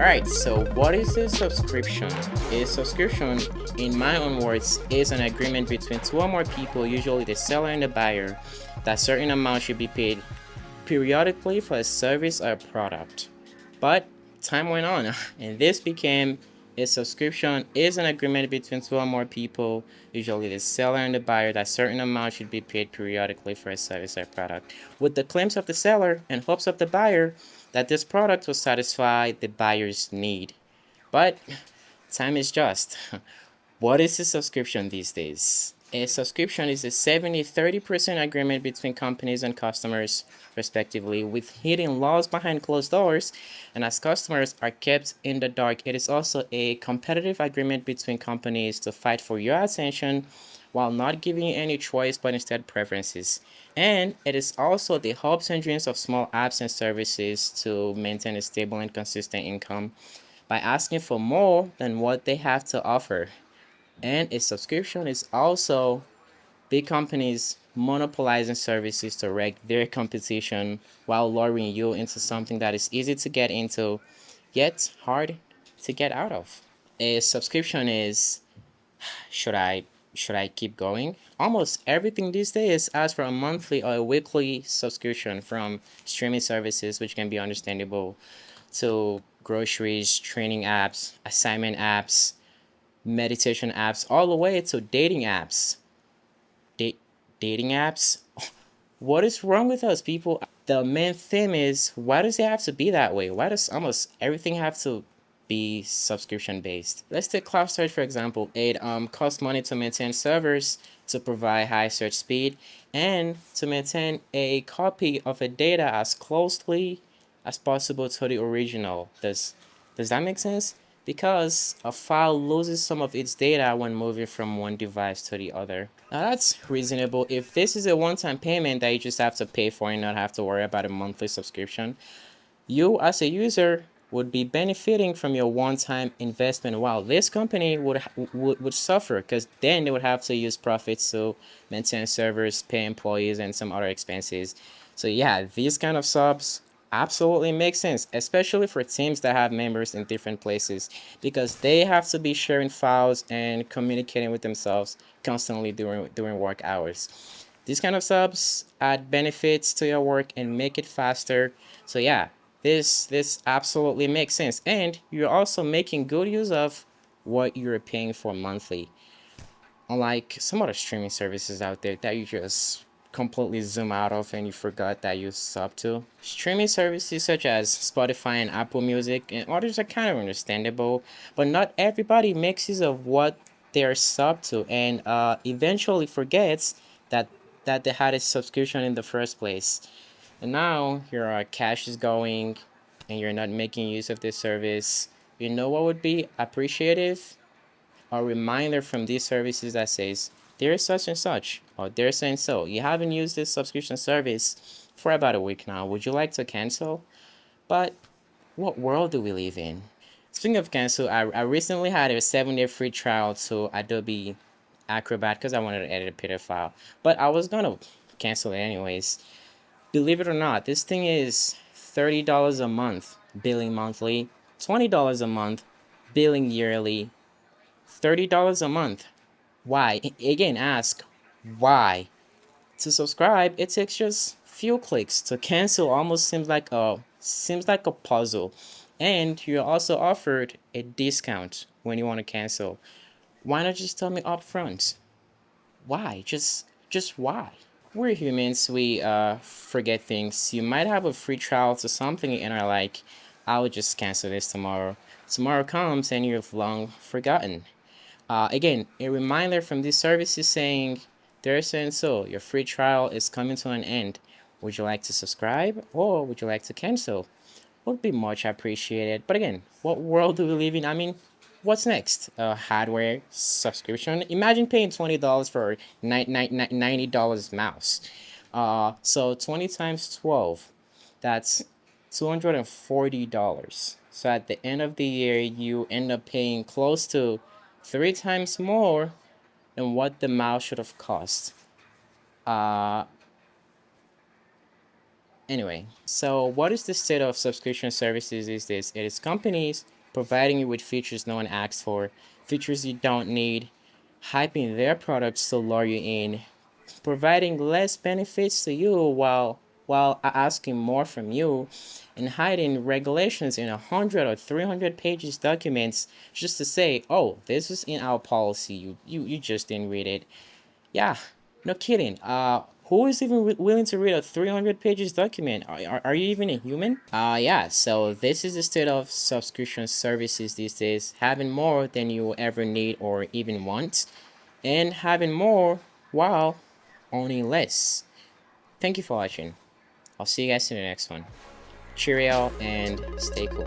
Alright, so what is a subscription? A subscription, in my own words, is an agreement between two or more people, usually the seller and the buyer, that certain amount should be paid periodically for a service or product. But time went on, and this became a subscription is an agreement between two or more people, usually the seller and the buyer, that certain amount should be paid periodically for a service or product, with the claims of the seller and hopes of the buyer that this product will satisfy the buyer's need. But time is just. What is a subscription these days? A subscription is a 70-30% agreement between companies and customers, respectively, with hidden laws behind closed doors. And as customers are kept in the dark, it is also a competitive agreement between companies to fight for your attention while not giving you any choice but instead preferences. And it is also the hopes and dreams of small apps and services to maintain a stable and consistent income by asking for more than what they have to offer. And a subscription is also big companies monopolizing services to wreck their competition while luring you into something that is easy to get into, yet hard to get out of. A subscription is should I should I keep going? Almost everything these days asks for a monthly or a weekly subscription, from streaming services, which can be understandable, to groceries, training apps, assignment apps, meditation apps, all the way to dating apps. Da- Dating apps? What is wrong with us, people? The main theme is, why does it have to be that way? Why does almost everything have to be subscription based? Let's take cloud storage for example. It costs money to maintain servers, to provide high search speed, and to maintain a copy of a data as closely as possible to the original. Does that make sense? Because a file loses some of its data when moving from one device to the other. Now that's reasonable if this is a one-time payment that you just have to pay for and not have to worry about a monthly subscription. You as a user would be benefiting from your one-time investment, while this company would suffer, because then they would have to use profits to maintain servers, pay employees, and some other expenses. So yeah, these kind of subs absolutely make sense, especially for teams that have members in different places, because they have to be sharing files and communicating with themselves constantly during work hours. These kind of subs add benefits to your work and make it faster. So yeah, this absolutely makes sense, and you're also making good use of what you're paying for monthly, unlike some other streaming services out there that you just completely zoom out of and you forgot that you sub to. Streaming services such as Spotify and Apple Music and others are kind of understandable, but not everybody makes use of what they're sub to, and eventually forgets that they had a subscription in the first place. And now your cash is going and you're not making use of this service. You know what would be appreciative? A reminder from these services that says, there's such and such, or there's so and so. You haven't used this subscription service for about a week now. Would you like to cancel? But what world do we live in? Speaking of cancel, I recently had a 7-day free trial to Adobe Acrobat because I wanted to edit a PDF file. But I was gonna cancel it anyways. Believe it or not, this thing is $30 a month, billing monthly, $20 a month, billing yearly, $30 a month. Why? Again, ask why. To subscribe, it takes just few clicks. To cancel almost seems like a puzzle. And you're also offered a discount when you want to cancel. Why not just tell me upfront? Why? Just why? We're humans, we forget things. You might have a free trial to something and are like, I'll just cancel this tomorrow. Tomorrow comes and you've long forgotten. Again, a reminder from this service is saying, there's and so, your free trial is coming to an end. Would you like to subscribe or would you like to cancel? Would be much appreciated. But again, what world do we live in? I mean, what's next? A hardware subscription? Imagine paying $20 for $90 mouse. So 20 times 12, that's $240. So at the end of the year, you end up paying close to three times more than what the mouse should have cost. Uh, Anyway, so what is the state of subscription services is this? It is companies providing you with features no one asks for, features you don't need, hyping their products to lure you in, providing less benefits to you while asking more from you, and hiding regulations in 100 or 300 pages documents just to say, oh, this is in our policy. You just didn't read it. Yeah, no kidding. Who is even willing to read a 300 pages document? Are you even a human? Yeah, so this is the state of subscription services these days, having more than you ever need or even want, and having more while owning less. Thank you for watching. I'll see you guys in the next one. Cheerio and stay cool.